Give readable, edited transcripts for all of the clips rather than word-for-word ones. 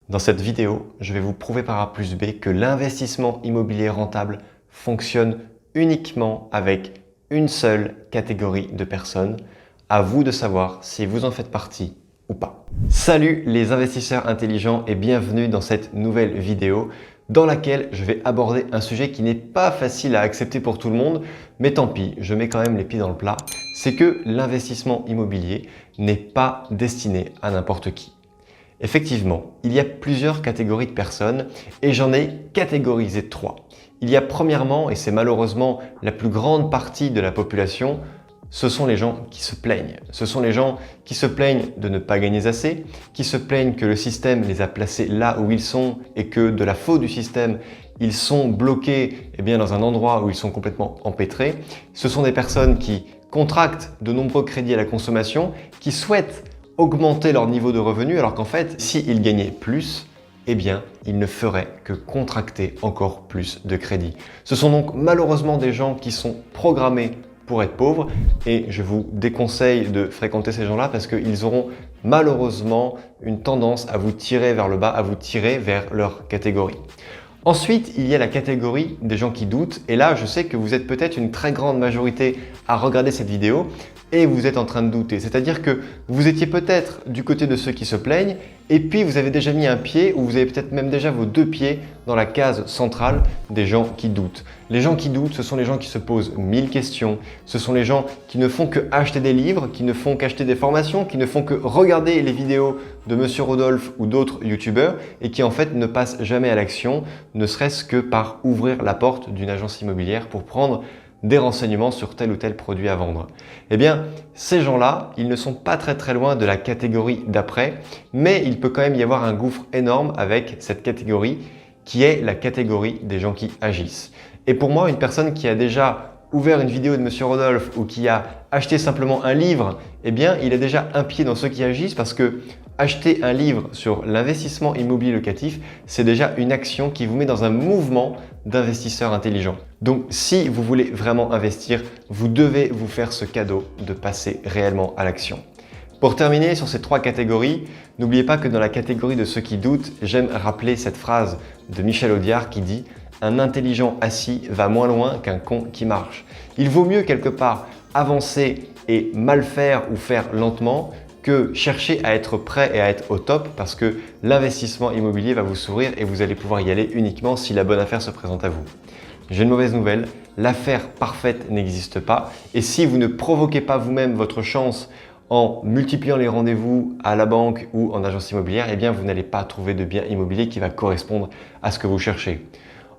Dans cette vidéo, je vais vous prouver par A plus B que l'investissement immobilier rentable fonctionne uniquement avec une seule catégorie de personnes. À vous de savoir si vous en faites partie ou pas. Salut les investisseurs intelligents et bienvenue dans cette nouvelle vidéo dans laquelle je vais aborder un sujet qui n'est pas facile à accepter pour tout le monde, mais tant pis, je mets quand même les pieds dans le plat. C'est que l'investissement immobilier n'est pas destiné à n'importe qui. Effectivement, il y a plusieurs catégories de personnes et j'en ai catégorisé 3. Il y a premièrement, et c'est malheureusement la plus grande partie de la population, ce sont les gens qui se plaignent. Ce sont les gens qui se plaignent de ne pas gagner assez, qui se plaignent que le système les a placés là où ils sont et que de la faute du système, ils sont bloqués dans un endroit où ils sont complètement empêtrés. Ce sont des personnes qui contractent de nombreux crédits à la consommation, qui souhaitent augmenter leur niveau de revenu alors qu'en fait, s'ils gagnaient plus, ils ne feraient que contracter encore plus de crédits. Ce sont donc malheureusement des gens qui sont programmés pour être pauvres et je vous déconseille de fréquenter ces gens-là parce qu'ils auront malheureusement une tendance à vous tirer vers le bas, à vous tirer vers leur catégorie. Ensuite, il y a la catégorie des gens qui doutent et là, je sais que vous êtes peut-être une très grande majorité à regarder cette vidéo et vous êtes en train de douter. C'est-à-dire que vous étiez peut-être du côté de ceux qui se plaignent et puis vous avez déjà mis un pied ou vous avez peut-être même déjà vos 2 pieds dans la case centrale des gens qui doutent. Les gens qui doutent, ce sont les gens qui se posent 1000 questions. Ce sont les gens qui ne font que acheter des livres, qui ne font qu'acheter des formations, qui ne font que regarder les vidéos de Monsieur Rodolphe ou d'autres youtubeurs et qui en fait ne passent jamais à l'action, ne serait-ce que par ouvrir la porte d'une agence immobilière pour prendre des renseignements sur tel ou tel produit à vendre. Ces gens-là, ils ne sont pas très loin de la catégorie d'après, mais il peut quand même y avoir un gouffre énorme avec cette catégorie qui est la catégorie des gens qui agissent. Et pour moi, une personne qui a déjà ouvert une vidéo de Monsieur Rodolphe ou qui a acheté simplement un livre, il a déjà un pied dans ceux qui agissent parce que acheter un livre sur l'investissement immobilier locatif, c'est déjà une action qui vous met dans un mouvement d'investisseurs intelligents. Donc, si vous voulez vraiment investir, vous devez vous faire ce cadeau de passer réellement à l'action. Pour terminer sur ces 3 catégories, n'oubliez pas que dans la catégorie de ceux qui doutent, j'aime rappeler cette phrase de Michel Audiard qui dit « Un intelligent assis va moins loin qu'un con qui marche ». Il vaut mieux quelque part avancer et mal faire ou faire lentement que chercher à être prêt et à être au top parce que l'investissement immobilier va vous sourire et vous allez pouvoir y aller uniquement si la bonne affaire se présente à vous. J'ai une mauvaise nouvelle, l'affaire parfaite n'existe pas et si vous ne provoquez pas vous-même votre chance en multipliant les rendez-vous à la banque ou en agence immobilière, vous n'allez pas trouver de bien immobilier qui va correspondre à ce que vous cherchez.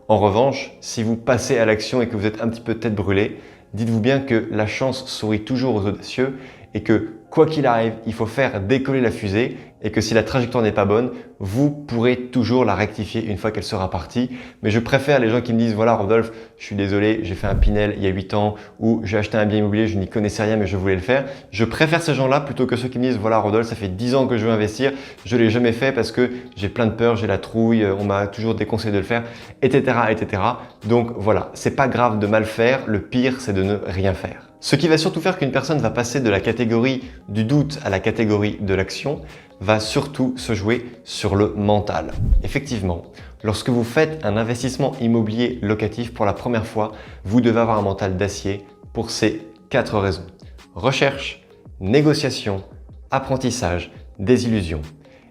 En revanche, si vous passez à l'action et que vous êtes un petit peu tête brûlée, dites-vous bien que la chance sourit toujours aux audacieux et que quoi qu'il arrive, il faut faire décoller la fusée et que si la trajectoire n'est pas bonne, vous pourrez toujours la rectifier une fois qu'elle sera partie. Mais je préfère les gens qui me disent « Voilà Rodolphe, je suis désolé, j'ai fait un Pinel il y a 8 ans ou j'ai acheté un bien immobilier, je n'y connaissais rien mais je voulais le faire. » Je préfère ces gens-là plutôt que ceux qui me disent « Voilà Rodolphe, ça fait 10 ans que je veux investir, je ne l'ai jamais fait parce que j'ai plein de peur, j'ai la trouille, on m'a toujours déconseillé de le faire, etc. etc. » Donc voilà, c'est pas grave de mal faire, le pire c'est de ne rien faire. Ce qui va surtout faire qu'une personne va passer de la catégorie du doute à la catégorie de l'action va surtout se jouer sur le mental. Effectivement, lorsque vous faites un investissement immobilier locatif pour la première fois, vous devez avoir un mental d'acier pour ces 4 raisons. Recherche, négociation, apprentissage, désillusion.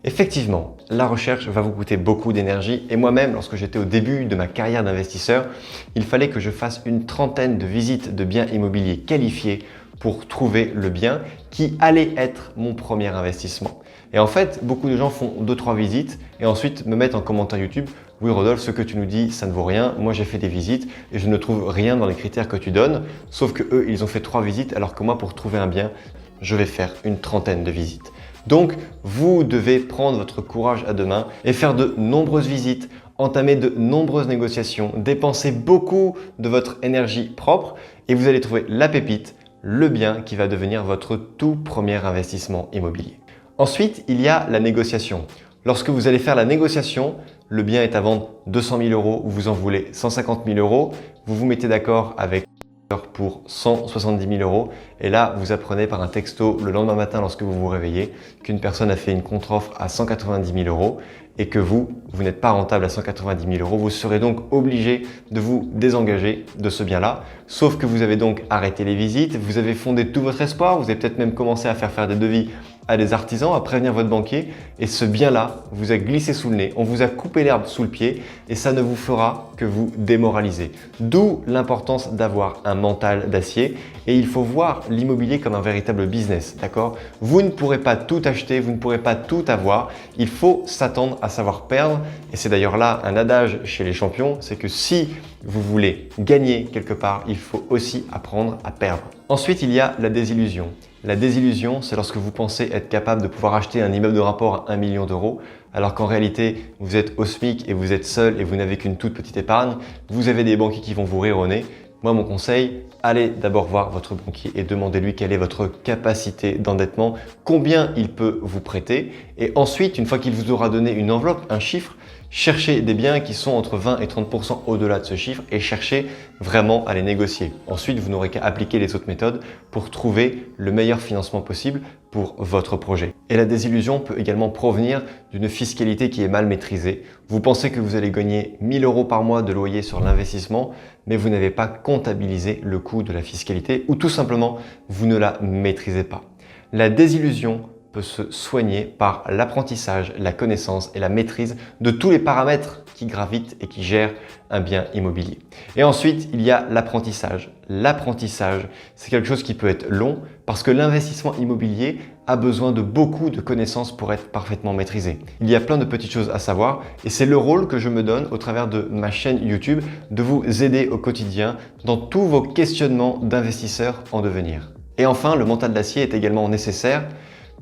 Effectivement, la recherche va vous coûter beaucoup d'énergie et moi-même, lorsque j'étais au début de ma carrière d'investisseur, il fallait que je fasse une trentaine de visites de biens immobiliers qualifiés pour trouver le bien qui allait être mon premier investissement. Et en fait, beaucoup de gens font 2-3 visites et ensuite me mettent en commentaire YouTube « Oui Rodolphe, ce que tu nous dis, ça ne vaut rien. Moi, j'ai fait des visites et je ne trouve rien dans les critères que tu donnes. » Sauf que eux, ils ont fait 3 visites alors que moi, pour trouver un bien, je vais faire une trentaine de visites. Donc, vous devez prendre votre courage à 2 mains et faire de nombreuses visites, entamer de nombreuses négociations, dépenser beaucoup de votre énergie propre et vous allez trouver la pépite, le bien qui va devenir votre tout premier investissement immobilier. Ensuite, il y a la négociation. Lorsque vous allez faire la négociation, le bien est à vendre 200 000 € ou vous en voulez 150 000 €, vous vous mettez d'accord avec pour 170 000 euros. Et là, vous apprenez par un texto le lendemain matin lorsque vous vous réveillez qu'une personne a fait une contre-offre à 190 000 euros et que vous n'êtes pas rentable à 190 000 euros. Vous serez donc obligé de vous désengager de ce bien-là. Sauf que vous avez donc arrêté les visites, vous avez fondé tout votre espoir, vous avez peut-être même commencé à faire des devis à des artisans, à prévenir votre banquier et ce bien-là vous a glissé sous le nez, on vous a coupé l'herbe sous le pied et ça ne vous fera que vous démoraliser. D'où l'importance d'avoir un mental d'acier et il faut voir l'immobilier comme un véritable business, d'accord? Vous ne pourrez pas tout acheter, vous ne pourrez pas tout avoir, il faut s'attendre à savoir perdre et c'est d'ailleurs là un adage chez les champions, c'est que si vous voulez gagner quelque part, il faut aussi apprendre à perdre. Ensuite, il y a la désillusion. La désillusion, c'est lorsque vous pensez être capable de pouvoir acheter un immeuble de rapport à 1 million d'euros, alors qu'en réalité, vous êtes au SMIC et vous êtes seul et vous n'avez qu'une toute petite épargne. Vous avez des banquiers qui vont vous rire au nez. Moi, mon conseil, allez d'abord voir votre banquier et demandez-lui quelle est votre capacité d'endettement, combien il peut vous prêter. Et ensuite, une fois qu'il vous aura donné une enveloppe, un chiffre, cherchez des biens qui sont entre 20 et 30% au-delà de ce chiffre et cherchez vraiment à les négocier. Ensuite, vous n'aurez qu'à appliquer les autres méthodes pour trouver le meilleur financement possible pour votre projet. Et la désillusion peut également provenir d'une fiscalité qui est mal maîtrisée. Vous pensez que vous allez gagner 1 000 euros par mois de loyer sur l'investissement, mais vous n'avez pas comptabilisé le coût de la fiscalité ou tout simplement, vous ne la maîtrisez pas. La désillusion peut se soigner par l'apprentissage, la connaissance et la maîtrise de tous les paramètres qui gravitent et qui gèrent un bien immobilier. Et ensuite, il y a l'apprentissage. L'apprentissage, c'est quelque chose qui peut être long parce que l'investissement immobilier a besoin de beaucoup de connaissances pour être parfaitement maîtrisé. Il y a plein de petites choses à savoir et c'est le rôle que je me donne au travers de ma chaîne YouTube de vous aider au quotidien dans tous vos questionnements d'investisseurs en devenir. Et enfin, le mental d'acier est également nécessaire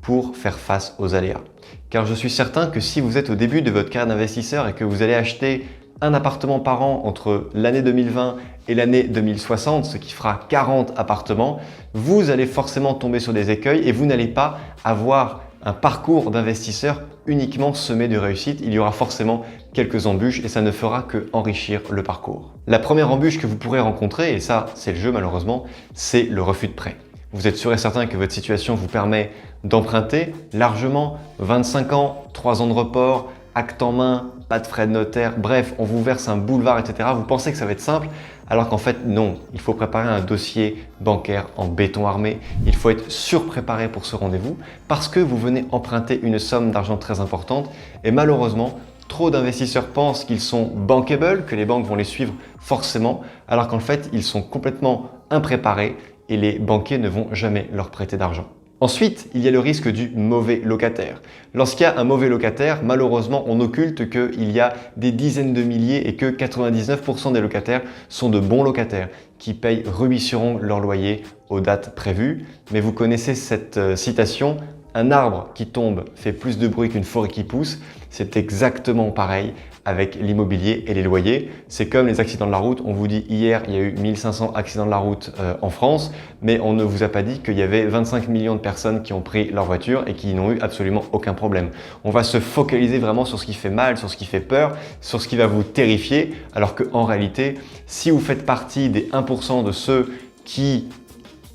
pour faire face aux aléas. Car je suis certain que si vous êtes au début de votre carrière d'investisseur et que vous allez acheter un appartement par an entre l'année 2020 et l'année 2060, ce qui fera 40 appartements, vous allez forcément tomber sur des écueils et vous n'allez pas avoir un parcours d'investisseur uniquement semé de réussite. Il y aura forcément quelques embûches et ça ne fera que enrichir le parcours. La première embûche que vous pourrez rencontrer, et ça c'est le jeu malheureusement, c'est le refus de prêt. Vous êtes sûr et certain que votre situation vous permet d'emprunter largement 25 ans, 3 ans de report, acte en main, pas de frais de notaire, bref, on vous verse un boulevard, etc. Vous pensez que ça va être simple, alors qu'en fait non. Il faut préparer un dossier bancaire en béton armé. Il faut être surpréparé pour ce rendez-vous parce que vous venez emprunter une somme d'argent très importante et malheureusement, trop d'investisseurs pensent qu'ils sont bankable, que les banques vont les suivre forcément, alors qu'en fait, ils sont complètement impréparés et les banquiers ne vont jamais leur prêter d'argent. Ensuite, il y a le risque du mauvais locataire. Lorsqu'il y a un mauvais locataire, malheureusement, on occulte qu'il y a des dizaines de milliers et que 99% des locataires sont de bons locataires qui payent rubis sur ongle leur loyer aux dates prévues. Mais vous connaissez cette citation, un arbre qui tombe fait plus de bruit qu'une forêt qui pousse. C'est exactement pareil avec l'immobilier et les loyers. C'est comme les accidents de la route. On vous dit hier, il y a eu 1500 accidents de la route en France, mais on ne vous a pas dit qu'il y avait 25 millions de personnes qui ont pris leur voiture et qui n'ont eu absolument aucun problème. On va se focaliser vraiment sur ce qui fait mal, sur ce qui fait peur, sur ce qui va vous terrifier, alors qu'en réalité, si vous faites partie des 1% de ceux qui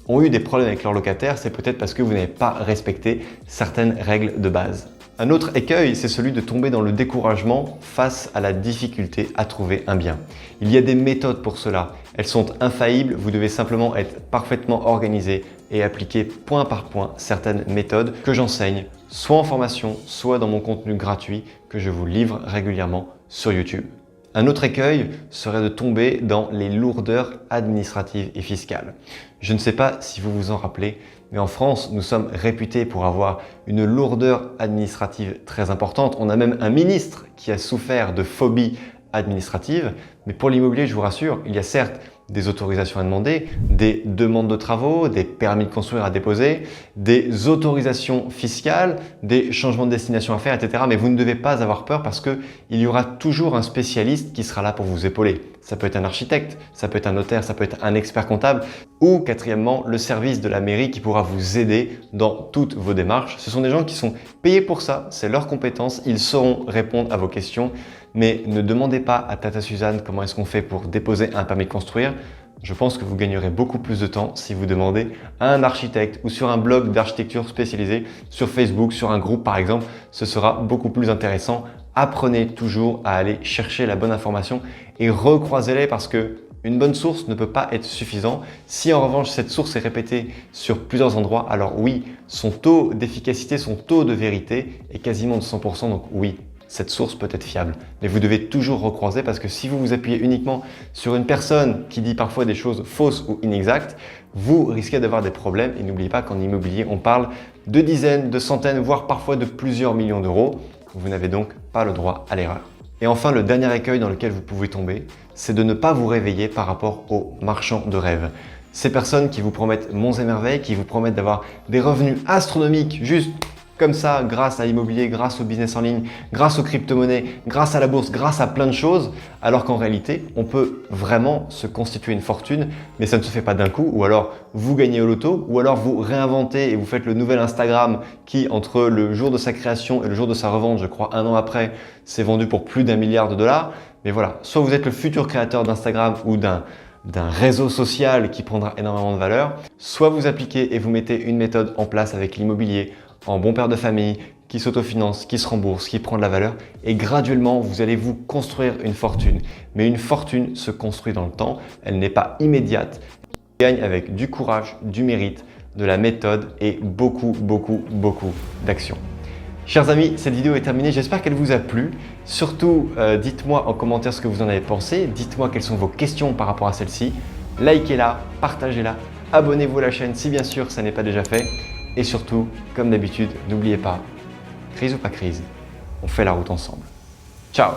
ont eu des problèmes avec leurs locataires, c'est peut-être parce que vous n'avez pas respecté certaines règles de base. Un autre écueil, c'est celui de tomber dans le découragement face à la difficulté à trouver un bien. Il y a des méthodes pour cela. Elles sont infaillibles, vous devez simplement être parfaitement organisé et appliquer point par point certaines méthodes que j'enseigne, soit en formation, soit dans mon contenu gratuit que je vous livre régulièrement sur YouTube. Un autre écueil serait de tomber dans les lourdeurs administratives et fiscales. Je ne sais pas si vous vous en rappelez, mais en France, nous sommes réputés pour avoir une lourdeur administrative très importante. On a même un ministre qui a souffert de phobie administrative. Mais pour l'immobilier, je vous rassure, il y a certes des autorisations à demander, des demandes de travaux, des permis de construire à déposer, des autorisations fiscales, des changements de destination à faire, etc. Mais vous ne devez pas avoir peur parce qu'il y aura toujours un spécialiste qui sera là pour vous épauler. Ça peut être un architecte, ça peut être un notaire, ça peut être un expert comptable ou quatrièmement, le service de la mairie qui pourra vous aider dans toutes vos démarches. Ce sont des gens qui sont payés pour ça, c'est leur compétence, ils sauront répondre à vos questions. Mais ne demandez pas à Tata Suzanne comment est-ce qu'on fait pour déposer un permis de construire. Je pense que vous gagnerez beaucoup plus de temps si vous demandez à un architecte ou sur un blog d'architecture spécialisé, sur Facebook, sur un groupe par exemple. Ce sera beaucoup plus intéressant. Apprenez toujours à aller chercher la bonne information et recroisez-les parce que une bonne source ne peut pas être suffisant. Si en revanche cette source est répétée sur plusieurs endroits, alors oui, son taux d'efficacité, son taux de vérité est quasiment de 100%. Donc oui, cette source peut être fiable. Mais vous devez toujours recroiser parce que si vous vous appuyez uniquement sur une personne qui dit parfois des choses fausses ou inexactes, vous risquez d'avoir des problèmes. Et n'oubliez pas qu'en immobilier, on parle de dizaines, de centaines, voire parfois de plusieurs millions d'euros. Vous n'avez donc pas le droit à l'erreur. Et enfin, le dernier écueil dans lequel vous pouvez tomber, c'est de ne pas vous réveiller par rapport aux marchands de rêve. Ces personnes qui vous promettent monts et merveilles, qui vous promettent d'avoir des revenus astronomiques juste comme ça, grâce à l'immobilier, grâce au business en ligne, grâce aux crypto-monnaies, grâce à la bourse, grâce à plein de choses, alors qu'en réalité, on peut vraiment se constituer une fortune, mais ça ne se fait pas d'un coup, ou alors vous gagnez au loto, ou alors vous réinventez et vous faites le nouvel Instagram qui, entre le jour de sa création et le jour de sa revente, je crois 1 an après, s'est vendu pour plus d'1 milliard de dollars. Mais voilà, soit vous êtes le futur créateur d'Instagram ou d'un réseau social qui prendra énormément de valeur, soit vous appliquez et vous mettez une méthode en place avec l'immobilier, en bon père de famille, qui s'autofinance, qui se rembourse, qui prend de la valeur et graduellement vous allez vous construire une fortune. Mais une fortune se construit dans le temps, elle n'est pas immédiate, elle gagne avec du courage, du mérite, de la méthode et beaucoup d'actions. Chers amis, cette vidéo est terminée, j'espère qu'elle vous a plu. Surtout, dites-moi en commentaire ce que vous en avez pensé, dites-moi quelles sont vos questions par rapport à celle-ci. Likez-la, partagez-la, abonnez-vous à la chaîne si bien sûr ça n'est pas déjà fait. Et surtout, comme d'habitude, n'oubliez pas, crise ou pas crise, on fait la route ensemble. Ciao!